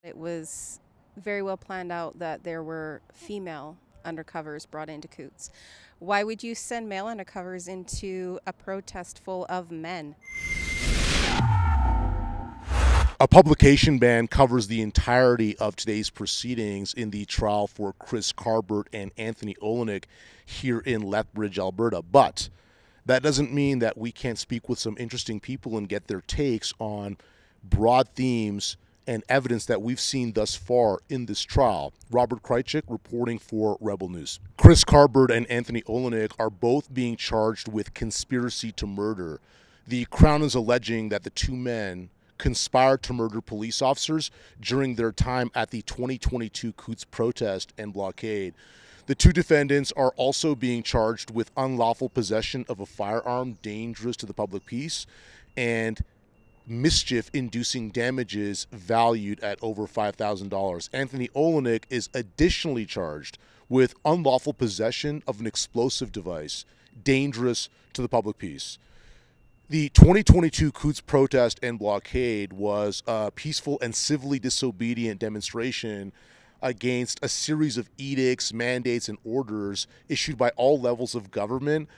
It was very well planned out that there were female undercovers brought into Coutts. Why would you send male undercovers into a protest full of men? A publication ban covers the entirety of today's proceedings in the trial for Chris Carbert and Anthony Olienick here in Lethbridge, Alberta. But that doesn't mean that we can't speak with some interesting people and get their takes on broad themes and evidence that we've seen thus far in this trial. Robert Kraychik reporting for Rebel News. Chris Carbert and Anthony Olienick are both being charged with conspiracy to murder. The Crown is alleging that the two men conspired to murder police officers during their time at the 2022 Coutts protest and blockade. The two defendants are also being charged with unlawful possession of a firearm dangerous to the public peace and mischief-inducing damages valued at over $5,000. Anthony Olienick is additionally charged with unlawful possession of an explosive device dangerous to the public peace. The 2022 Coutts protest and blockade was a peaceful and civilly disobedient demonstration against a series of edicts, mandates, and orders issued by all levels of government,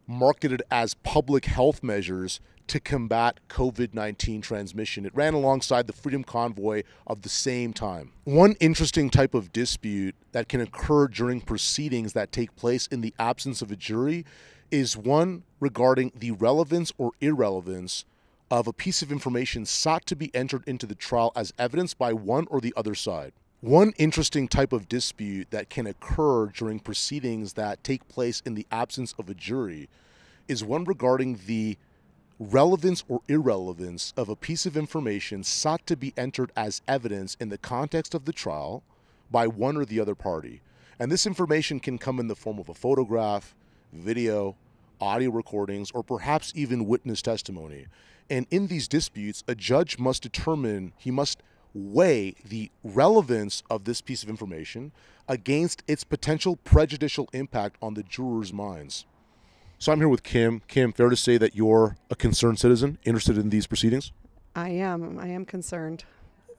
marketed as public health measures to combat COVID-19 transmission. It ran alongside the Freedom Convoy of the same time. One interesting type of dispute that can occur during proceedings that take place in the absence of a jury is one regarding the relevance or irrelevance of a piece of information sought to be entered into the trial as evidence by one or the other side. One interesting type of dispute that can occur during proceedings that take place in the absence of a jury is one regarding the relevance or irrelevance of a piece of information sought to be entered as evidence in the context of the trial by one or the other party. And this information can come in the form of a photograph, video, audio recordings, or perhaps even witness testimony. And in these disputes, a judge must determine, he must weigh the relevance of this piece of information against its potential prejudicial impact on the jurors' minds. So I'm here with Kim. Kim, fair to say that you're a concerned citizen interested in these proceedings? I am concerned.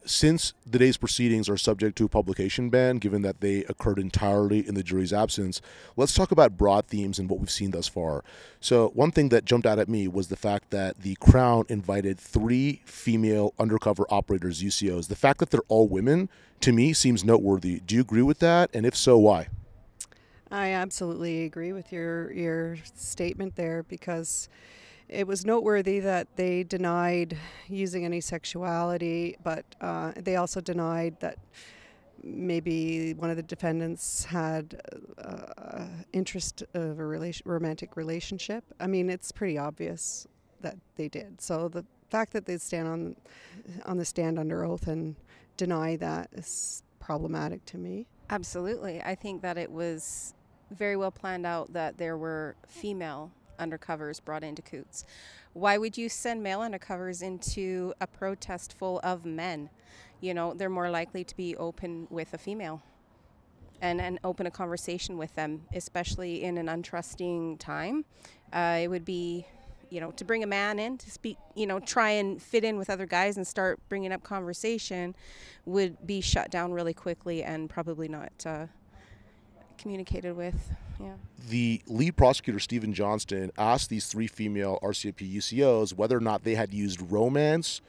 Since today's proceedings are subject to a publication ban, given that they occurred entirely in the jury's absence, let's talk about broad themes and what we've seen thus far. So one thing that jumped out at me was the fact that the Crown invited 3 female undercover operators, UCOs. The fact that they're all women, to me, seems noteworthy. Do you agree with that? And if so, why? I absolutely agree with your statement there, because it was noteworthy that they denied using any sexuality, but they also denied that maybe one of the defendants had interest of a romantic relationship. I mean, it's pretty obvious that they did. So the fact that they stand on the stand under oath and deny that is problematic to me. Absolutely. I think that it was very well planned out that there were female undercovers brought into Coutts. Why would you send male undercovers into a protest full of men? You know, they're more likely to be open with a female and open a conversation with them, especially in an untrusting time. It would be, you know, to bring a man in to speak, you know, try and fit in with other guys and start bringing up conversation would be shut down really quickly and probably not communicated with. Yeah. The lead prosecutor, Stephen Johnston, asked these 3 female RCMP UCOs whether or not they had used romance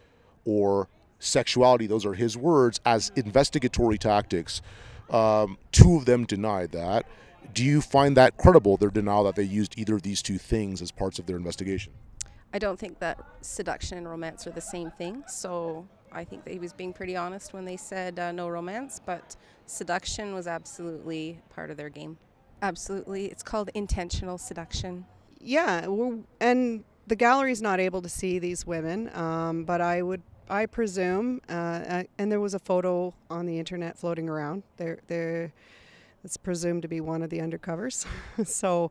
or sexuality, those are his words, as investigatory tactics. 2 of them denied that. Do you find that credible, their denial that they used either of these 2 things as parts of their investigation? I don't think that seduction and romance are the same thing, so I think that he was being pretty honest when they said no romance, but seduction was absolutely part of their game. Absolutely. It's called intentional seduction. Yeah, and the gallery's not able to see these women, but I presume, and there was a photo on the internet floating around. It's presumed to be one of the undercovers. So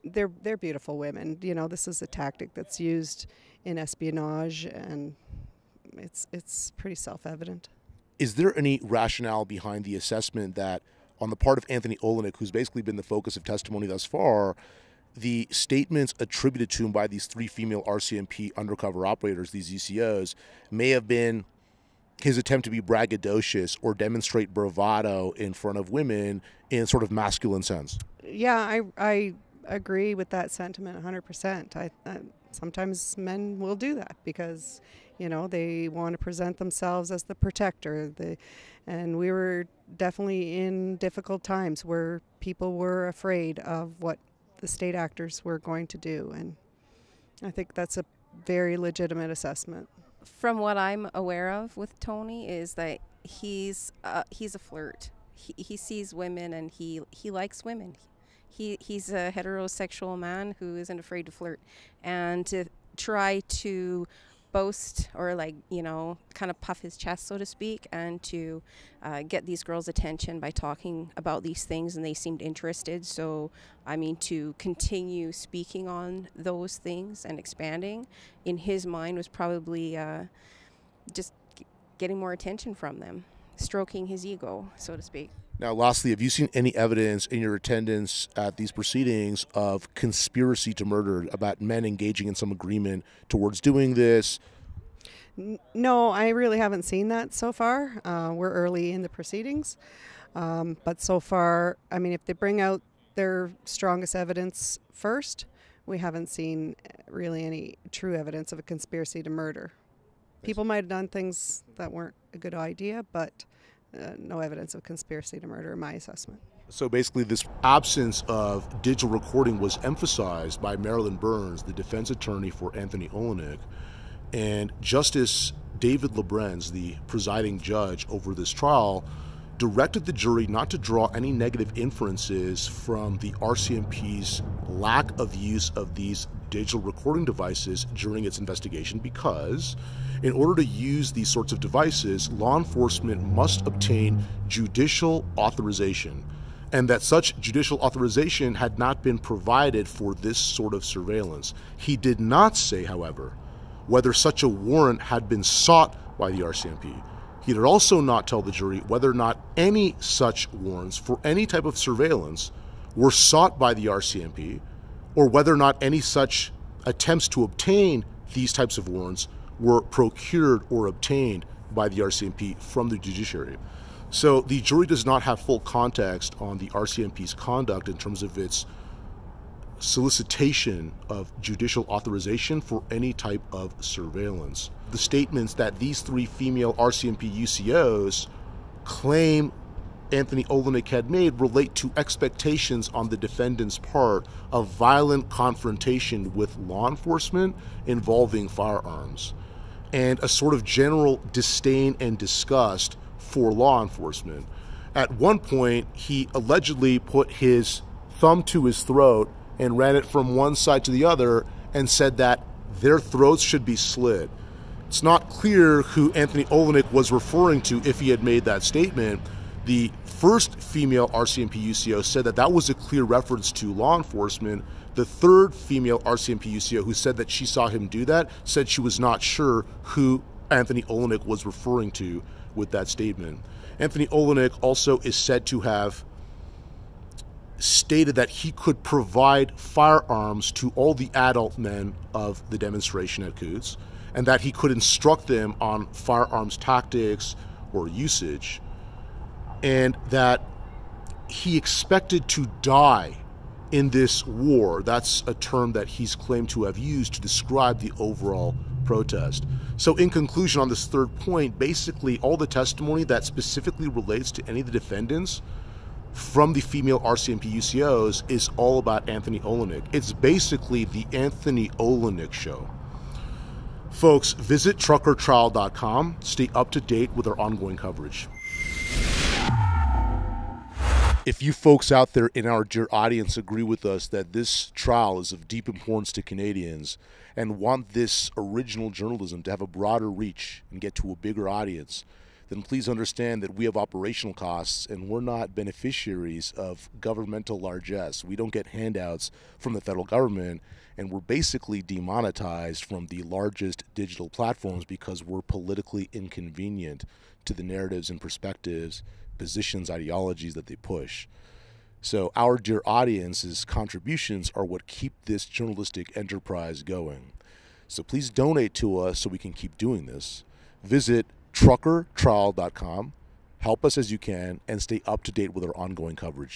they're beautiful women. You know, this is a tactic that's used in espionage, and it's pretty self-evident. Is there any rationale behind the assessment that on the part of Anthony Olienick, who's basically been the focus of testimony thus far, the statements attributed to him by these 3 female RCMP undercover operators, these UCOs, may have been his attempt to be braggadocious or demonstrate bravado in front of women in sort of masculine sense. Yeah, I agree with that sentiment 100%. Sometimes men will do that because, you know, they want to present themselves as the protector. And we were definitely in difficult times where people were afraid of what the state actors were going to do. And I think that's a very legitimate assessment. From what I'm aware of with Tony is that he's a flirt. He sees women and he likes women. He's a heterosexual man who isn't afraid to flirt, and to try to boast or, like, you know, kind of puff his chest, so to speak, and to get these girls' attention by talking about these things, and they seemed interested. So, I mean, to continue speaking on those things and expanding in his mind was probably just getting more attention from them, stroking his ego, so to speak. Now, lastly, have you seen any evidence in your attendance at these proceedings of conspiracy to murder, about men engaging in some agreement towards doing this? No, I really haven't seen that so far. We're early in the proceedings. But so far, I mean, if they bring out their strongest evidence first, we haven't seen really any true evidence of a conspiracy to murder. People might have done things that weren't a good idea, but no evidence of conspiracy to murder in my assessment. So basically, this absence of digital recording was emphasized by Marilyn Burns, the defense attorney for Anthony Olienick, and Justice David Lebrenz, the presiding judge over this trial, directed the jury not to draw any negative inferences from the RCMP's lack of use of these digital recording devices during its investigation, because in order to use these sorts of devices, law enforcement must obtain judicial authorization, and that such judicial authorization had not been provided for this sort of surveillance. He did not say, however, whether such a warrant had been sought by the RCMP. He did also not tell the jury whether or not any such warrants for any type of surveillance were sought by the RCMP, or whether or not any such attempts to obtain these types of warrants were procured or obtained by the RCMP from the judiciary. So the jury does not have full context on the RCMP's conduct in terms of its solicitation of judicial authorization for any type of surveillance. The statements that these three female RCMP UCOs claim Anthony Olienick had made relate to expectations on the defendant's part of violent confrontation with law enforcement involving firearms, and a sort of general disdain and disgust for law enforcement. At one point, he allegedly put his thumb to his throat and ran it from one side to the other and said that their throats should be slit. It's not clear who Anthony Olienick was referring to if he had made that statement. The first female RCMP UCO said that that was a clear reference to law enforcement. The third female RCMP UCO, who said that she saw him do that, said she was not sure who Anthony Olienick was referring to with that statement. Anthony Olienick also is said to have stated that he could provide firearms to all the adult men of the demonstration at Coutts, and that he could instruct them on firearms tactics or usage, and that he expected to die in this war. That's a term that he's claimed to have used to describe the overall protest. So in conclusion, on this third point, basically all the testimony that specifically relates to any of the defendants from the female RCMP UCOs is all about Anthony Olienick. It's basically the Anthony Olienick show. Folks, visit truckertrial.com. Stay up to date with our ongoing coverage. If you folks out there in our dear audience agree with us that this trial is of deep importance to Canadians and want this original journalism to have a broader reach and get to a bigger audience, then please understand that we have operational costs and we're not beneficiaries of governmental largesse. We don't get handouts from the federal government, and we're basically demonetized from the largest digital platforms because we're politically inconvenient to the narratives and perspectives, positions, ideologies that they push. So our dear audience's contributions are what keep this journalistic enterprise going. So please donate to us so we can keep doing this. Visit truckertrial.com. Help us as you can and stay up to date with our ongoing coverage.